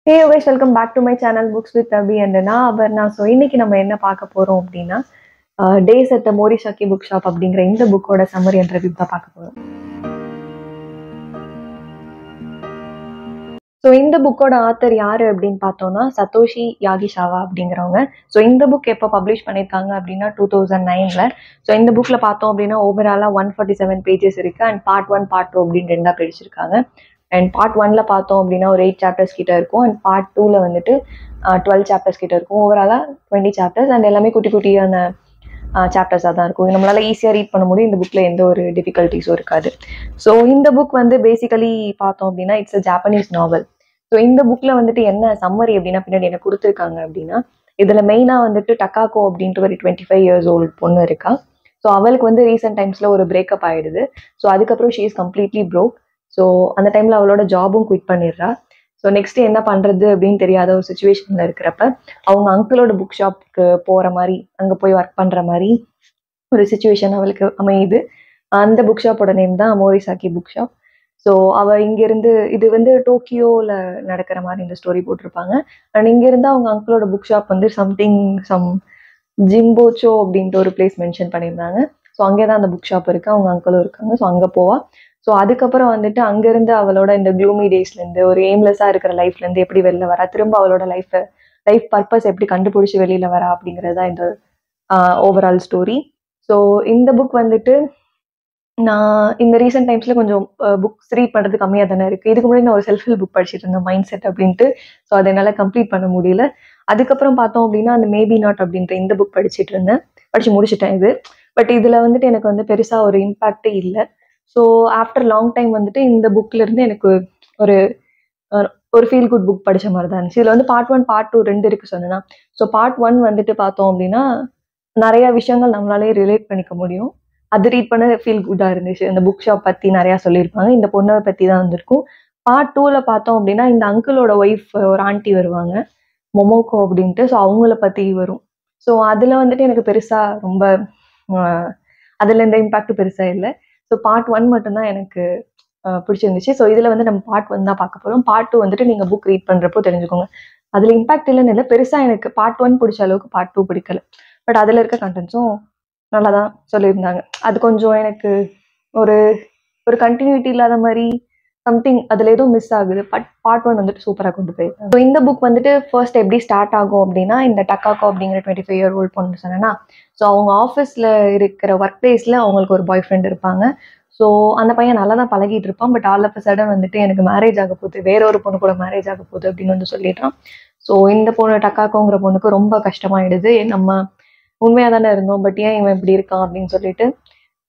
Hey guys, welcome back to my channel Books with Abhi and நான் Aparna. So இன்னைக்கு நம்ம என்ன பார்க்க போறோம் அப்படின்னா days at the Morisaki book shop அப்படிங்கிற இந்த புக்கோட சம்மரி அண்ட் ரிவ்யூ தான் பார்க்க போறோம். ஸோ இந்த புக்கோட ஆத்தர் யாரு அப்படின்னு பார்த்தோம்னா சதோஷி யாகிசாவா அப்படிங்கிறவங்க. ஸோ இந்த புக் எப்போ பப்ளிஷ் பண்ணியிருக்காங்க அப்படின்னா 2009ல. ஸோ இந்த புக்கில் பார்த்தோம் அப்படின்னா ஓவராலாக 147 பேஜஸ் இருக்கு அண்ட் பார்ட் 1 பார்ட் 2 அப்படின்னு ரெண்டாக பிரிச்சிருக்காங்க. அண்ட் பார்ட் 1ல பார்த்தோம் அப்படின்னா ஒரு 8 சாப்டர்ஸ் கிட்ட இருக்கும் அண்ட் பார்ட் 2ல வந்துட்டு 12 சாப்டர்ஸ் கிட்ட இருக்கும். ஓவராலாக 20 சாப்டர்ஸ் அண்ட் எல்லாமே குட்டி குட்டியான சாப்டர்ஸாக தான் இருக்கும். நம்மளால ஈஸியாக ரீட் பண்ண முடியும். இந்த புக்கில் எந்த ஒரு டிஃபிகல்ட்டிஸும் இருக்காது. ஸோ இந்த புக் வந்து பேசிக்கலி பார்த்தோம் அப்படின்னா it's a Japanese novel. So இந்த புக்கில் வந்துட்டு என்ன சம்மரி அப்படின்னா பின்னாடி என்ன கொடுத்துருக்காங்க அப்படின்னா இதில் மெயினாக வந்துட்டு டக்காக்கோ அப்படின்ட்டு ஒரு 25 இயர்ஸ் ஓல்டு பொண்ணு இருக்கா. ஸோ அவளுக்கு வந்து ரீசெண்ட் டைம்ஸில் ஒரு பிரேக்கப் ஆகிடுது. ஸோ அதுக்கப்புறம் she is completely broke. So அந்த டைமில் அவளோட ஜாபும் குவிட் பண்ணிடுறா. ஸோ நெக்ஸ்ட் என்ன பண்ணுறது அப்படின்னு தெரியாத ஒரு சுச்சுவேஷனில் இருக்கிறப்ப அவங்க அங்கிளோட புக் ஷாப்புக்கு போகிற மாதிரி அங்கே போய் ஒர்க் பண்ணுற மாதிரி ஒரு சுச்சுவேஷன் அவளுக்கு அமையுது. அந்த புக் ஷாப்போட நேம் தான் மோரிசாக்கி புக் ஷாப். ஸோ அவள் இங்கேருந்து இது வந்து டோக்கியோவில் நடக்கிற மாதிரி இந்த ஸ்டோரி போட்டிருப்பாங்க. அண்ட் இங்கேருந்து அவங்க அங்கிளோட புக் ஷாப் வந்து சம் ஜிம்போச்சோ அப்படின்ட்டு ஒரு பிளேஸ் மென்ஷன் பண்ணியிருந்தாங்க. ஸோ அங்கே தான் அந்த புக் ஷாப் இருக்குது, அவங்க அங்கிளும் இருக்காங்க. ஸோ அங்கே போவா. ஸோ அதுக்கப்புறம் வந்துட்டு அங்கேருந்து அவளோட இந்த க்ளூமி டேஸ்லேருந்து ஒரு எய்ம்லெஸ்ஸாக இருக்கிற லைஃப்லேருந்து எப்படி வெளில வரா, திரும்ப அவளோட லைஃப் பர்பஸ் எப்படி கண்டுபிடிச்சி வெளியில் வரா அப்படிங்கிறது தான் இந்த ஓவரால் ஸ்டோரி. ஸோ இந்த புக் வந்துட்டு நான் இந்த ரீசெண்ட் டைம்ஸில் கொஞ்சம் புக்ஸ் ரீட் பண்ணுறது கம்மியாக தானே இருக்குது. இதுக்கு முன்னாடி நான் ஒரு செல்ஃப் ஹெல்ப் புக் படிச்சுட்டு இருந்தேன், மைண்ட் செட் அப்படின்ட்டு. ஸோ அதை என்னால் கம்ப்ளீட் பண்ண முடியல. அதுக்கப்புறம் பார்த்தோம் அப்படின்னா அந்த மேபி நாட் அப்படின்ற இந்த புக் படித்து முடிச்சுட்டேன் இது. பட் இதில் வந்துட்டு எனக்கு வந்து பெருசாக ஒரு இம்பேக்டே இல்லை. ஸோ ஆஃப்டர் லாங் டைம் வந்துட்டு இந்த புக்லேருந்து எனக்கு ஒரு ஒரு ஃபீல் குட் புக் படித்த மாதிரி தான் இருந்துச்சு. இதில் வந்து பார்ட் 1 பார்ட் 2 2 இருக்குது சொன்னேன்னா. ஸோ பார்ட் 1 வந்துட்டு பார்த்தோம் அப்படின்னா நிறையா விஷயங்கள் நம்மளாலே ரிலேட் பண்ணிக்க முடியும். அது ரீட் பண்ண ஃபீல் குட்டாக இருந்துச்சு. அந்த புக் ஷாப் பற்றி நிறையா சொல்லியிருப்பாங்க. இந்த பொண்ணை பற்றி தான் வந்திருக்கும். பார்ட் 2ல பார்த்தோம் அப்படின்னா இந்த அங்கிளோட ஒய்ஃப் ஒரு ஆண்டி வருவாங்க, மொமோக்கோ அப்படின்ட்டு. ஸோ அவங்கள பற்றி வரும். ஸோ அதில் வந்துட்டு எனக்கு பெருசாக ரொம்ப அதில் இந்த இம்பேக்ட் பெருசாக இல்லை. ஸோ பார்ட் 1 மட்டும்தான் எனக்கு பிடிச்சிருந்துச்சு. ஸோ இதில் வந்து நம்ம பார்ட் 1 தான் பார்க்க போகிறோம். பார்ட் 2 வந்துட்டு நீங்கள் புக் ரீட் பண்ணுறப்போ தெரிஞ்சுக்கோங்க. அதில் இம்பேக்ட் இல்லைன்னு இல்லை, பெருசாக எனக்கு பார்ட் 1 பிடிச்ச அளவுக்கு பார்ட் 2 பிடிக்கல. பட் அதில் இருக்க கண்டென்ட்ஸும் நல்லா தான் சொல்லியிருந்தாங்க. அது கொஞ்சம் எனக்கு ஒரு ஒரு கண்டினியூட்டி இல்லாத மாதிரி சம்திங் அதில் எதுவும் மிஸ் ஆகுது. பட் பார்ட் 1 வந்துட்டு சூப்பராக கொண்டு போயிருக்காங்க. ஸோ இந்த புக் வந்துட்டு ஃபர்ஸ்ட் எப்படி ஸ்டார்ட் ஆகும் அப்படின்னா இந்த டக்காக்கோ அப்படிங்கிற 25 இயர் ஓல்டு பொண்ணு சொன்னேன்னா, ஸோ அவங்க ஆஃபீஸில் இருக்கிற ஒர்க் பிளேஸில் அவங்களுக்கு ஒரு பாய் ஃப்ரெண்ட் இருப்பாங்க. ஸோ அந்த பையன் நல்லா தான் பழகிட்டு இருப்பான். But all of a sudden வந்துட்டு எனக்கு மேரேஜ் ஆக போகுது, வேற ஒரு பொண்ணு கூட மேரேஜ் ஆக போகுது அப்படின்னு வந்து சொல்லிடுறான். ஸோ இந்த பொண்ணு டக்காக்கோங்கிற பொண்ணுக்கு ரொம்ப கஷ்டமாயிடுது. நம்ம உண்மையாக தானே இருந்தோம், பட் ஏன் இவன் இப்படி இருக்கான் அப்படின்னு சொல்லிட்டு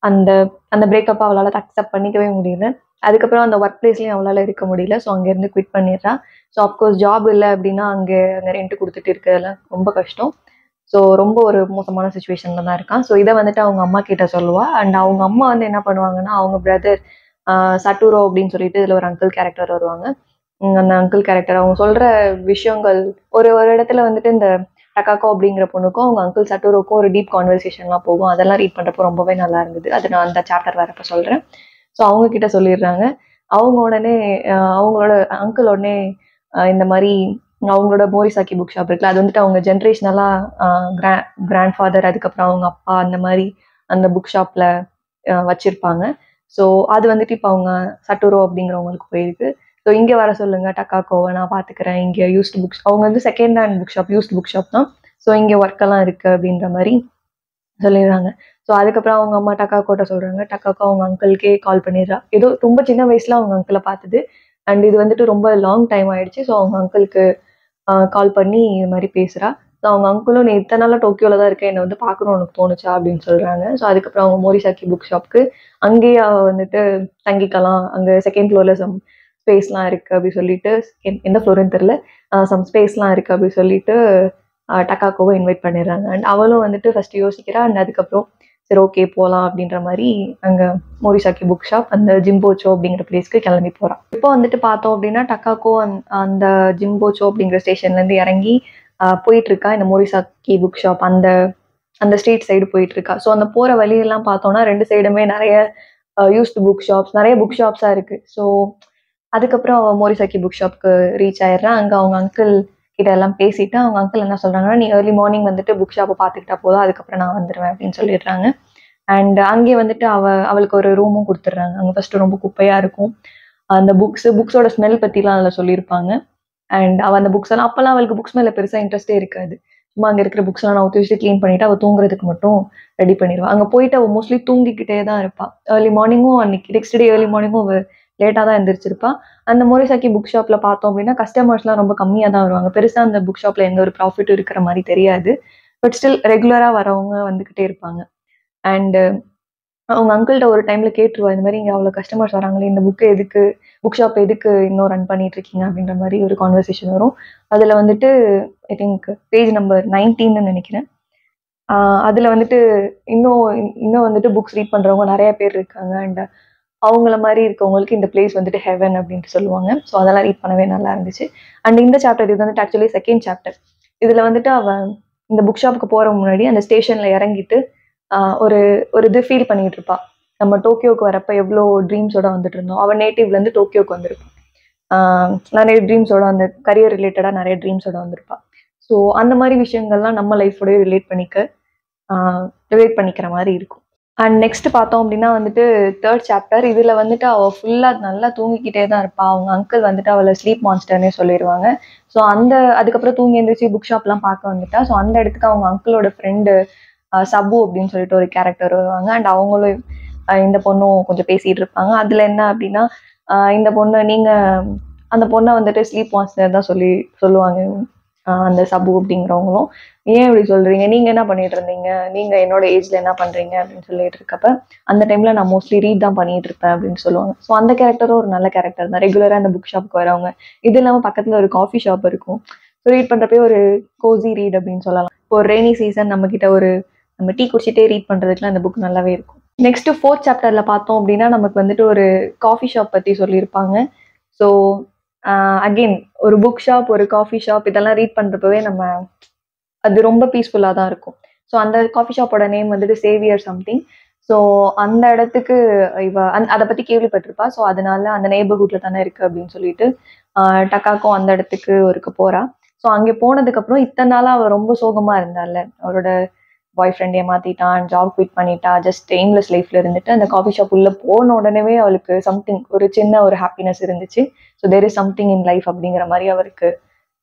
அந்த அந்த பிரேக்கப்பை அவளால் அக்செப்ட் பண்ணிக்கவே முடியல. அதுக்கப்புறம் அந்த ஒர்க் பிளேஸ்லையும் அவளால் இருக்க முடியல. ஸோ அங்கேருந்து குவிட் பண்ணிடுறான். ஸோ அப்கோர்ஸ் ஜாப் இல்லை அப்படின்னா அங்கே ரெண்ட் கொடுத்துட்டு இருக்கிறதெல்லாம் ரொம்ப கஷ்டம். ஸோ ரொம்ப ஒரு மோசமான சுச்சுவேஷனில் தான் இருக்கான். ஸோ இதை வந்துட்டு அவங்க அம்மா கிட்ட சொல்லுவா. அண்ட் அவங்க அம்மா வந்து என்ன பண்ணுவாங்கன்னா அவங்க பிரதர் சட்டூரோ அப்படின்னு சொல்லிட்டு இதில் ஒரு அங்கிள் கேரக்டர் வருவாங்க. அந்த அங்கிள் கேரக்டர் அவங்க சொல்கிற விஷயங்கள் ஒரு ஒரு இடத்துல வந்துட்டு இந்த டக்காக்கோ அப்படிங்கிற பொண்ணுக்கும் அவங்க அங்கிள் சட்டூரோக்கும் ஒரு டீப் கான்வர்சேஷன்லாம் போகும். அதெல்லாம் ரீட் பண்ணுறப்போ ரொம்பவே நல்லா இருந்தது. அது நான் அந்த சாப்டர் வரப்போ சொல்கிறேன். ஸோ அவங்க கிட்ட சொல்லிடுறாங்க. அவங்க உடனே அவங்களோட அங்கிள் உடனே இந்த மாதிரி அவங்களோட மோரிசாக்கி புக் ஷாப் இருக்குல்ல, அது வந்துட்டு அவங்க ஜென்ரேஷனலாக கிராண்ட் ஃபாதர் அதுக்கப்புறம் அவங்க அப்பா அந்த மாதிரி அந்த புக் ஷாப்பில் வச்சுருப்பாங்க. ஸோ அது வந்துட்டு இப்போ அவங்க சட்டூரோ அப்படிங்கிறவங்களுக்கு போயிருக்கு. ஸோ இங்கே வர சொல்லுங்கள், டக்காக்கோவை நான் பார்த்துக்கிறேன், இங்கே யூஸ்டு புக்ஸ் அவங்க வந்து second hand book shop, used book shop தான். ஸோ இங்கே ஒர்க்கெல்லாம் இருக்குது அப்படின்ற மாதிரி சொல்லிடுறாங்க. ஸோ அதுக்கப்புறம் அவங்க அம்மா டக்காக்கோட்ட சொல்கிறாங்க. டக்காக்கோ அவங்க அங்கிளுக்கே கால் பண்ணிடுறா. ஏதோ ரொம்ப சின்ன வயசில் அவங்க அங்கிளை பார்த்தது அண்ட் இது வந்துட்டு ரொம்ப லாங் டைம் ஆயிடுச்சு. ஸோ அவங்க அங்கிளுக்கு கால் பண்ணி இது மாதிரி பேசுகிறா. ஸோ அவங்க அங்கிளும் நீ இத்தனை நாளாக டோக்கியோவில் தான் இருக்கேன், என்னை வந்து பார்க்கணும் உனக்கு தோணுச்சா அப்படின்னு சொல்கிறாங்க. ஸோ அதுக்கப்புறம் அவங்க மோரிசாக்கி புக் ஷாப்புக்கு அங்கேயே வந்துட்டு தங்கிக்கலாம், அங்கே செகண்ட் ஃப்ளோரில் சம் ஸ்பேஸ்லாம் இருக்குது அப்படி சொல்லிட்டு, எந்த ஃப்ளோருன்னு தெரில, சம் ஸ்பேஸ்லாம் இருக்குது அப்படி சொல்லிட்டு டக்காக்கோவை இன்வைட் பண்ணிடுறாங்க. அண்ட் அவளும் வந்துட்டு ஃபஸ்ட்டு யோசிக்கிறா. அண்ட் அதுக்கப்புறம் சரி ஓகே போகலாம் அப்படின்ற மாதிரி அங்கே மோரிசாக்கி புக் ஷாப் அந்த ஜிம்போச்சோ அப்படிங்கிற பிளேஸ்க்கு கிளம்பி போகிறான். இப்போ வந்துட்டு பார்த்தோம் அப்படின்னா டக்காக்கோ அந்த ஜிம்போச்சோ அப்படிங்கிற ஸ்டேஷன்லேருந்து இறங்கி போயிட்டுருக்கா இந்த மோரிசாக்கி புக் ஷாப் அந்த ஸ்ட்ரீட் சைடு போயிட்டுருக்கா. ஸோ அந்த போகிற வழியெல்லாம் பார்த்தோன்னா ரெண்டு சைடுமே நிறைய யூஸ்டு புக் ஷாப்ஸ், நிறைய புக் ஷாப்ஸாக இருக்குது. ஸோ அதுக்கப்புறம் அவள் மோரிசாக்கி புக் ஷாப்க்கு ரீச் ஆயிடுறா. அங்கே அவங்க அங்கிள் கிட்ட எல்லாம் பேசிட்டு அவங்க அங்கிள் என்ன சொல்கிறாங்கன்னா, நீ ஏர்லி மார்னிங் வந்துட்டு புக் ஷாப்பை பார்த்துக்கிட்டா போதும், அதுக்கப்புறம் நான் வந்துடுவேன் அப்படின்னு சொல்லிடுறாங்க. அண்ட் அங்கே வந்துட்டு அவளுக்கு ஒரு ரூமும் கொடுத்துட்றாங்க. அங்கே ஃபஸ்ட்டு ரொம்ப குப்பையாக இருக்கும். அந்த புக்ஸோட ஸ்மெல் பற்றிலாம் அதில் சொல்லியிருப்பாங்க. அண்ட் அவள் அந்த புக்ஸ் எல்லாம் அப்போல்லாம் அவளுக்கு புக்ஸ் மேலே பெருசாக இன்ட்ரெஸ்ட்டே இருக்காது. சும்மா அங்கே இருக்கிற புக்ஸ்லாம் நான் ஊற்றி வச்சுட்டு க்ளீன் பண்ணிவிட்டு அவள் தூங்குறதுக்கு மட்டும் ரெடி பண்ணிடுவாள். அங்கே போயிட்டு அவள் மோஸ்ட்லி தூங்கிக்கிட்டே தான் இருப்பாள். ஏர்லி மார்னிங்கும் அன்னைக்கு நெக்ஸ்ட் டே ஏர்லி மார்னிங்கும் அவள் லேட்டாக தான் எழுந்திரிச்சிருப்பா. அந்த மோரிசாக்கி புக் ஷாப்பில் பார்த்தோம் அப்படின்னா கஸ்டமர்ஸ்லாம் ரொம்ப கம்மியாக தான் வருவாங்க. பெருசாக அந்த புக் ஷாப்பில் எந்த ஒரு ப்ராஃபிட்டும் இருக்கிற மாதிரி தெரியாது. பட் ஸ்டில் ரெகுலராக வரவங்க வந்துக்கிட்டே இருப்பாங்க. அண்டு அவங்க அங்கிள்கிட்ட ஒரு டைமில் கேட்டுருவா, இந்த மாதிரி இங்கே அவ்வளோ கஸ்டமர்ஸ் வராங்களே, இந்த புக் ஷாப் எதுக்கு இன்னும் ரன் பண்ணிட்டு இருக்கீங்க அப்படின்ற மாதிரி ஒரு கான்வர்சேஷன் வரும். அதில் வந்துட்டு ஐ திங்க் பேஜ் நம்பர் 19 நினைக்கிறேன். அதில் வந்துட்டு இன்னும் வந்துட்டு புக்ஸ் ரீட் பண்ணுறவங்க நிறைய பேர் இருக்காங்க. அண்ட் அவங்கள மாதிரி இருக்கவங்களுக்கு இந்த பிளேஸ் வந்துட்டு ஹெவன் அப்படின்ட்டு சொல்லுவாங்க. ஸோ அதெல்லாம் ரீட் பண்ணவே நல்லா இருந்துச்சு. அண்ட் இந்த சாப்டர் இது வந்துட்டு ஆக்சுவலி செகண்ட் சாப்டர். இதில் வந்துட்டு அவன் இந்த புக் ஷாப்புக்கு போகிற முன்னாடி அந்த ஸ்டேஷனில் இறங்கிட்டு ஒரு இது ஃபீல் பண்ணிட்டு இருப்பா. நம்ம டோக்கியோக்கு வரப்போ எவ்வளோ ட்ரீம்ஸோட வந்துட்டு இருந்தோம். அவள் நேட்டிவ்லேருந்து டோக்கியோக்கு வந்திருப்பான். நிறைய ட்ரீம்ஸோட அந்த கரியர் ரிலேட்டடாக நிறைய ட்ரீம்ஸோட வந்திருப்பா. ஸோ அந்த மாதிரி விஷயங்கள்லாம் நம்ம லைஃபோட ரிலேட் பண்ணிக்கிற மாதிரி இருக்கும். அண்ட் நெக்ஸ்ட் பார்த்தோம் அப்படின்னா வந்துட்டு தேர்ட் சாப்டர். இதில் வந்துட்டு அவள் ஃபுல்லாக நல்லா தூங்கிக்கிட்டே தான் இருப்பாள். அவங்க அங்கிள் வந்துட்டு அவளை ஸ்லீப் மான்ஸ்டர்னே சொல்லிடுவாங்க. ஸோ அதுக்கப்புறம் தூங்கி எழுந்திரிச்சு புக் ஷாப்லாம் பார்க்க வந்துட்டா. ஸோ அந்த இடத்துக்கு அவங்க அங்கிளோட ஃப்ரெண்டு சபு அப்படின்னு சொல்லிட்டு ஒரு கேரக்டர் வருவாங்க. அண்ட் அவங்களும் இந்த பொண்ணும் கொஞ்சம் பேசிகிட்டு இருப்பாங்க. அதில் என்ன அப்படின்னா இந்த பொண்ணு அந்த பொண்ணை வந்துட்டு ஸ்லீப் மான்ஸ்டர் தான் சொல்லுவாங்க அந்த சபு அப்படிங்கிறவங்களும். ஏன் இப்படி சொல்கிறீங்க, நீங்கள் என்ன பண்ணிட்டு இருந்தீங்க, நீங்கள் என்னோட ஏஜில் என்ன பண்ணுறீங்க அப்படின்னு சொல்லிட்டு இருக்கப்ப அந்த டைமில் நான் மோஸ்ட்லி ரீட் தான் பண்ணிட்டு இருப்பேன் அப்படின்னு சொல்லுவாங்க. ஸோ அந்த கேரக்டரும் ஒரு நல்ல கேரக்டர் தான். ரெகுலராக அந்த புக் ஷாப்புக்கு வரவங்க. இது இல்லாமல் பக்கத்தில் ஒரு காஃபி ஷாப் இருக்கும். ஸோ ரீட் பண்ணுறப்பே ஒரு கோசி ரீட் அப்படின்னு சொல்லலாம். இப்போ ஒரு ரெய்னி சீசன் நம்மக்கிட்ட நம்ம டீ குடிச்சிட்டே ரீட் பண்ணுறதுக்குலாம் அந்த புக் நல்லாவே இருக்கும். நெக்ஸ்ட் 4th சாப்டரில் பார்த்தோம் அப்படின்னா நமக்கு வந்துட்டு ஒரு காஃபி ஷாப் பற்றி சொல்லியிருப்பாங்க. ஸோ அகெயின் ஒரு புக் ஷாப், ஒரு காஃபி ஷாப் இதெல்லாம் ரீட் பண்ணுறப்பவே அது ரொம்ப பீஸ்ஃபுல்லாக தான் இருக்கும். ஸோ அந்த காஃபி ஷாப்போட நேம் வந்துட்டு சேவியர் சம்திங். ஸோ அந்த இடத்துக்கு அதை பற்றி கேள்விப்பட்டிருப்பா. ஸோ அதனால அந்த நெய்பர்ஹுட்ல தானே இருக்குது அப்படின்னு சொல்லிட்டு டக்காக்கும் அந்த இடத்துக்கு ஒருக்க போகிறா. ஸோ அங்கே போனதுக்கப்புறம் இத்தனை நாளாக அவள் ரொம்ப சோகமாக இருந்தால, அவரோட பாய் ஃப்ரெண்ட் ஏமாத்திட்டான், ஜாப் குவிட் பண்ணிட்டா, ஜஸ்ட் எய்ம்லெஸ் லைஃப்ல இருந்துட்டு அந்த காஃபி ஷாப் உள்ள போன உடனே அவளுக்கு சம்திங் ஒரு சின்ன ஒரு ஹாப்பினஸ் இருந்துச்சு. So there is something in life அப்படிங்கிற மாதிரி அவருக்கு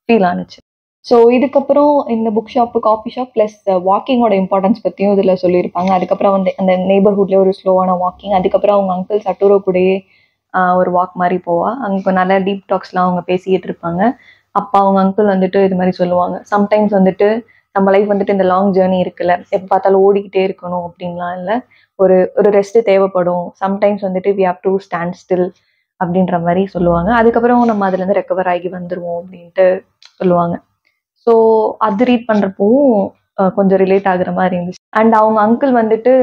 ஃபீல் ஆனிச்சு. ஸோ இதுக்கப்புறம் இந்த book shop, coffee shop plus வாக்கிங்கோட இம்பார்ட்டன்ஸ் பற்றியும் இதில் சொல்லியிருப்பாங்க. அதுக்கப்புறம் வந்து அந்த நெய்பர்ஹுட்லேயே ஒரு ஸ்லோவான வாக்கிங். அதுக்கப்புறம் அவங்க அங்கிள் சட்டூரோ கூடயே ஒரு வாக் மாதிரி போவா. அங்கே நல்ல டீப் டாக்ஸ்லாம் அவங்க பேசிக்கிட்டு இருப்பாங்க. அப்போ அவங்க அங்கிள் வந்துட்டு இது மாதிரி சொல்லுவாங்க, சம்டைம்ஸ் வந்துட்டு நம்ம லைஃப் வந்துட்டு இந்த லாங் ஜேர்னி இருக்குல்ல, எப்போ பார்த்தாலும் ஓடிக்கிட்டே இருக்கணும் அப்படின்லாம் இல்லை, ஒரு ரெஸ்ட் தேவைப்படும். சம்டைம்ஸ் வந்துட்டு we have to stand still அப்படின்ற மாதிரி சொல்லுவாங்க. அதுக்கப்புறம் நம்ம அதுலேருந்து ரெக்கவர் ஆகி வந்துடுவோம் அப்படின்ட்டு சொல்லுவாங்க. ஸோ அது ரீட் பண்ணுறப்பவும் கொஞ்சம் ரிலேட் ஆகுற மாதிரி இருந்துச்சு. அண்ட் அவங்க அங்கிள் வந்துட்டு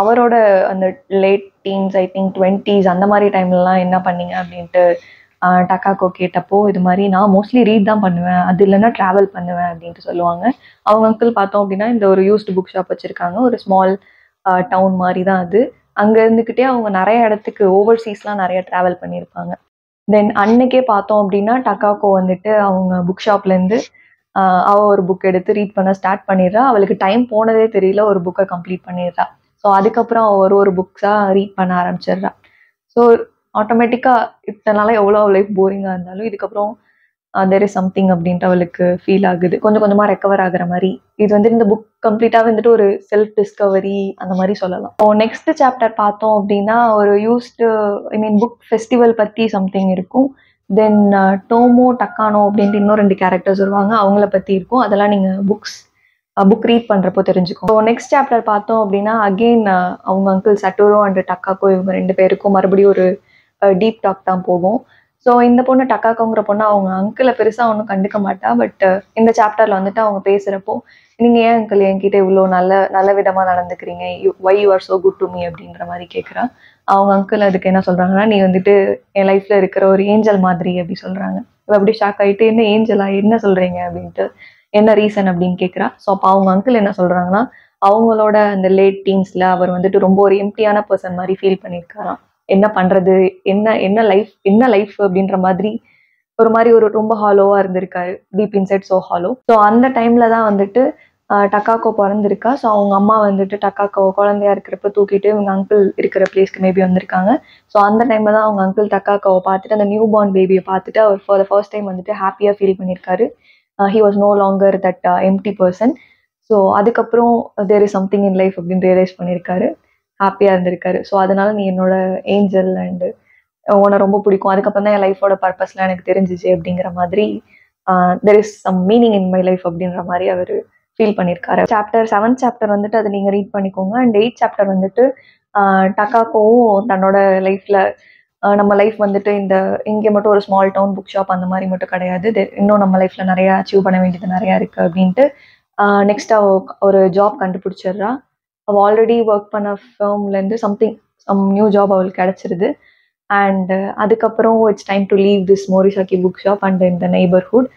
அவரோட அந்த late teens, I think 20s அந்த மாதிரி டைம்லலாம் என்ன பண்ணீங்க அப்படின்ட்டு டக்காக்கோ கேட்டப்போ இது மாதிரி நான் மோஸ்ட்லி ரீட் தான் பண்ணுவேன், அது இல்லைன்னா ட்ராவல் பண்ணுவேன் அப்படின்ட்டு சொல்லுவாங்க. அவங்க அங்கிள் பார்த்தோம் அப்படின்னா இந்த ஒரு யூஸ்டு புக் ஷாப் வச்சுருக்காங்க. ஒரு ஸ்மால் டவுன் மாதிரி தான் அது. அங்கே இருந்துக்கிட்டே அவங்க நிறைய இடத்துக்கு ஓவர்சீஸ்லாம் நிறைய ட்ராவல் பண்ணியிருப்பாங்க. தென் அன்னைக்கே பார்த்தோம் அப்படின்னா டக்காக்கோ வந்துட்டு அவங்க புக் ஷாப்லேருந்து அவள் ஒரு புக் எடுத்து ரீட் பண்ண ஸ்டார்ட் பண்ணிடுறா. அவளுக்கு டைம் போனதே தெரியல, ஒரு புக்கை கம்ப்ளீட் பண்ணிடுறா. ஸோ அதுக்கப்புறம் அவள் ஒரு புக்ஸாக ரீட் பண்ண ஆரம்பிச்சிடுறா. ஸோ ஆட்டோமேட்டிக்காக இத்தனை நாளாக எவ்வளோ லைஃப் போரிங்காக இருந்தாலும் இதுக்கப்புறம் தேர் இஸ் சம்திங் அப்படின்ட்டு அவளுக்கு ஃபீல் ஆகுது. கொஞ்சம் கொஞ்சமாக ரெக்கவர் ஆகுற மாதிரி. இது வந்துட்டு இந்த புக் கம்ப்ளீட்டாக வந்துட்டு ஒரு செல்ஃப் டிஸ்கவரி அந்த மாதிரி சொல்லலாம். ஸோ நெக்ஸ்ட் சாப்டர் பார்த்தோம் அப்படின்னா ஒரு புக் ஃபெஸ்டிவல் பற்றி சம்திங் இருக்கும். தென் டோமோ டக்கானோ அப்படின்ட்டு இன்னும் 2 கேரக்டர்ஸ் வருவாங்க, அவங்கள பற்றி இருக்கும். அதெல்லாம் நீங்கள் புக் ரீட் பண்ணுறப்போ தெரிஞ்சுக்கும். ஸோ நெக்ஸ்ட் சாப்டர் பார்த்தோம் அப்படின்னா அகெயின் அவங்க அங்கிள் சட்டோரோ அண்ட் டக்காக்கோ இவங்க 2 பேருக்கும் மறுபடியும் ஒரு டீப் டாக் தான் போகும். ஸோ இந்த பொண்ணு டக்காக்கோங்கிற பொண்ணு அவங்க அங்கிளை பெருசாக ஒன்றும் கண்டுக்க மாட்டா. பட் இந்த சாப்டரில் வந்துட்டு அவங்க பேசுகிறப்போ, நீங்கள் ஏன் அங்கிள் என்கிட்ட இவ்வளோ நல்ல விதமாக நடந்துக்கிறீங்க, why you are so good to me அப்படின்ற மாதிரி கேட்குறா. அவங்க அங்கிள் அதுக்கு என்ன சொல்கிறாங்கன்னா, நீ வந்துட்டு என் லைஃப்பில் இருக்கிற ஒரு ஏஞ்சல் மாதிரி அப்படி சொல்கிறாங்க. இப்போ அப்படி ஷாக் ஆகிட்டு, என்ன ஏஞ்சலா, என்ன சொல்கிறீங்க அப்படின்ட்டு, என்ன ரீசன் அப்படின்னு கேட்குறா. ஸோ அப்போ அவங்க அங்கிள் என்ன சொல்கிறாங்கன்னா, அவங்களோட அந்த லேட் டீன்ஸில் அவர் வந்துட்டு ரொம்ப ஒரு எம்டியான பர்சன் மாதிரி ஃபீல் பண்ணியிருக்காராம். என்ன பண்ணுறது, என்ன லைஃப் அப்படின்ற மாதிரி ஒரு ரொம்ப ஹாலோவாக இருந்திருக்காரு. Deep inside so hollow. So அந்த டைமில் தான் வந்துட்டு டக்காக்கோ பிறந்திருக்கா. ஸோ அவங்க அம்மா வந்துட்டு டக்காக்கோ குழந்தையா இருக்கிறப்ப தூக்கிட்டு இவங்க அங்கிள் இருக்கிற பிளேஸ்க்கு மேபி வந்திருக்காங்க. ஸோ அந்த டைமில் தான் அவங்க அங்கிள் டக்காக்கோவை பார்த்துட்டு அந்த நியூ பார்ன் பேபியை பார்த்துட்டு அவர் ஃபார் த ஃபர்ஸ்ட் டைம் வந்துட்டு ஹாப்பியாக ஃபீல் பண்ணியிருக்காரு. He was no longer that empty person. So அதுக்கப்புறம் there is something in life அப்படின்னு ரியலைஸ் பண்ணியிருக்காரு. ஹாப்பியாக இருந்திருக்காரு. ஸோ அதனால நீ என்னோட ஏஞ்சல் அண்டு உன்னை ரொம்ப பிடிக்கும். அதுக்கப்புறம் தான் என் லைஃபோட பர்பஸ்லாம் எனக்கு தெரிஞ்சிச்சு அப்படிங்கிற மாதிரி there is some meaning in my life அப்படின்ற மாதிரி அவர் ஃபீல் பண்ணியிருக்காரு. சாப்டர் 7th சாப்டர் வந்துட்டு அதை நீங்கள் ரீட் பண்ணிக்கோங்க. அண்ட் 8th சாப்டர் வந்துட்டு டக்காக்கோவும் தன்னோட லைஃப்பில் நம்ம லைஃப் வந்துட்டு இங்கே மட்டும் ஒரு ஸ்மால் டவுன் புக் ஷாப் அந்த மாதிரி மட்டும் கிடையாது, இன்னும் நம்ம லைஃப்பில் நிறையா அச்சீவ் பண்ண வேண்டியது நிறையா இருக்குது அப்படின்ட்டு நெக்ஸ்ட் ஒரு ஜாப் கண்டுபிடிச்சிடுறா. அவள் ஆல்ரெடி ஒர்க் பண்ண ஃபேர்ம்லேருந்து சம் நியூ ஜாப் அவளுக்கு கிடச்சிருது. அண்ட் அதுக்கப்புறம் it's time to leave this Morisaki book shop and இந்த நெய்பர்ஹுட்.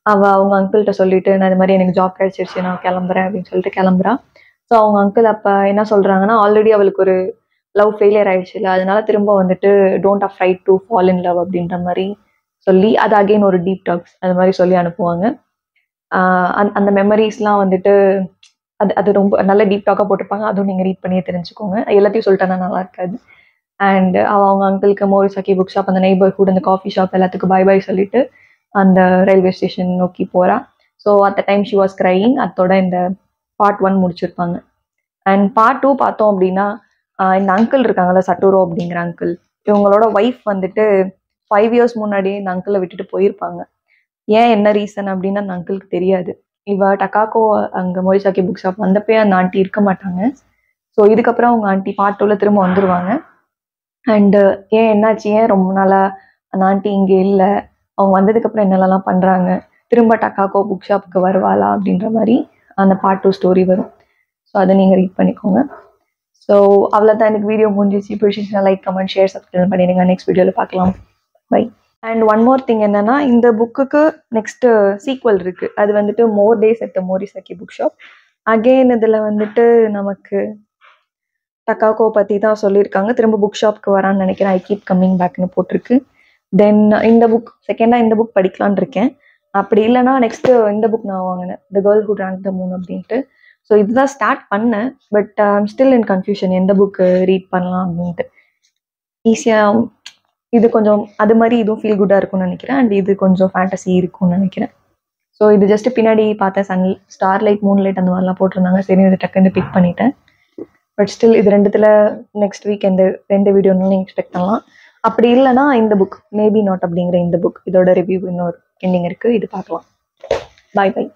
அவங்க அங்கிள்கிட்ட சொல்லிட்டு நான் இது மாதிரி எனக்கு ஜாப் கிடச்சிருச்சு, நான் கிளம்புறேன் அப்படின்னு சொல்லிட்டு கிளம்புறா. ஸோ அவங்க அங்கிள் அப்போ என்ன சொல்கிறாங்கன்னா, ஆல்ரெடி அவளுக்கு ஒரு லவ் ஃபெயிலியர் ஆயிடுச்சு இல்லை, அதனால திரும்ப வந்துட்டு don't afraid to fall in love அப்படின்ற மாதிரி சொல்லி அது அகெயின் ஒரு டீப் டாக்ஸ் அது மாதிரி சொல்லி அனுப்புவாங்க. அந்த மெமரிஸ்லாம் வந்துட்டு அது ரொம்ப நல்ல டீப் டாக்காக போட்டிருப்பாங்க. அதுவும் நீங்கள் ரீட் பண்ணியே தெரிஞ்சுக்கோங்க. எல்லாத்தையும் சொல்லிட்டேன்னா நல்லா இருக்காது. அண்ட் அவங்க அங்கிளுக்கு மோரிசாக்கி புக் ஷாப், அந்த நெய்பர்ஹுட், அந்த காஃபி ஷாப் எல்லாத்துக்கும் பை பை சொல்லிட்டு அந்த ரயில்வே ஸ்டேஷன் நோக்கி போகிறா. So at the time she was crying. அதோட இந்த பார்ட் 1 முடிச்சிருப்பாங்க. அண்ட் பார்ட் 2 பார்த்தோம் அப்படின்னா இந்த அங்கிள் இருக்காங்கல்ல, சட்டோரோ அப்படிங்கிற அங்கிள், இவங்களோட ஒய்ஃப் வந்துட்டு 5 years முன்னாடியே இந்த அங்கிளை விட்டுட்டு போயிருப்பாங்க. ஏன் என்ன ரீசன் அப்படின்னு அந்த அங்கிளுக்கு தெரியாது. இவ டக்காக்கோ அங்கே மோரிசாக்கி புக் ஷாப் வந்தப்பே அந்த ஆண்டி இருக்க மாட்டாங்க. ஸோ இதுக்கப்புறம் அவங்க ஆண்டி பார்ட் 2ல திரும்ப வந்துடுவாங்க. அண்டு ஏன் என்னாச்சு, ஏன் ரொம்ப நாளாக அந்த ஆண்டி இங்கே இல்லை, அவங்க வந்ததுக்கப்புறம் என்னெல்லாம் பண்ணுறாங்க, திரும்ப டக்காக்கோ புக் ஷாப்புக்கு வருவாளா அப்படின்ற மாதிரி அந்த பார்ட் 2 ஸ்டோரி வரும். ஸோ அதை நீங்கள் ரீட் பண்ணிக்கோங்க. ஸோ அவ்வளோதான், எனக்கு வீடியோ முடிஞ்சிச்சு. பிடிச்சிச்சுன்னா லைக், கமெண்ட், ஷேர், சப்ஸ்கிரைப் பண்ணிடுங்க. நெக்ஸ்ட் வீடியோவில் பார்க்கலாம். Bye. And one more thing என்னன்னா, இந்த புக்குக்கு நெக்ஸ்ட்டு சீக்வல் இருக்குது. அது வந்துட்டு more days at the Morisaki book shop. Again இதில் வந்துட்டு நமக்கு டக்காக்கோ பற்றி தான் சொல்லியிருக்காங்க. திரும்ப புக் ஷாப்க்கு வரான்னு நினைக்கிறேன். ஐ கீப் கம்மிங் பேக்னு போட்டிருக்கு. தென் இந்த புக் செகண்டாக இந்த புக் படிக்கலான் இருக்கேன். அப்படி இல்லைனா நெக்ஸ்ட்டு இந்த புக் நான் வாங்கினேன், the girl who drank the moon அப்படின்ட்டு. ஸோ இதுதான் ஸ்டார்ட் பண்ணேன். But I'm still in confusion எந்த புக்கு ரீட் பண்ணலாம் அப்படின்ட்டு. ஈஸியாக இது கொஞ்சம் அது மாதிரி இதுவும் ஃபீல் குட்டாக இருக்கும்னு நினைக்கிறேன். அண்ட் இது கொஞ்சம் ஃபேண்டசி இருக்கும்னு நினைக்கிறேன். ஸோ இது ஜஸ்ட்டு பின்னாடி பார்த்தேன், ஸ்டார் லைட், மூன் லைட் அந்த மாதிரிலாம் போட்டிருந்தாங்க. சரி, இது டக்குன்னு பிக் பண்ணிட்டேன். பட் ஸ்டில் இது ரெண்டுத்தில் நெக்ஸ்ட் வீக் ரெண்டு வீடியோன்னு நீங்கள் எக்ஸ்பெக்ட் பண்ணலாம். அப்படி இல்லைனா இந்த புக் மேபி நாட் அப்படிங்கிற இந்த புக், இதோட ரிவ்யூ இன்னொரு எண்டிங் இருக்குது, இது பார்க்கலாம். பாய் பாய்.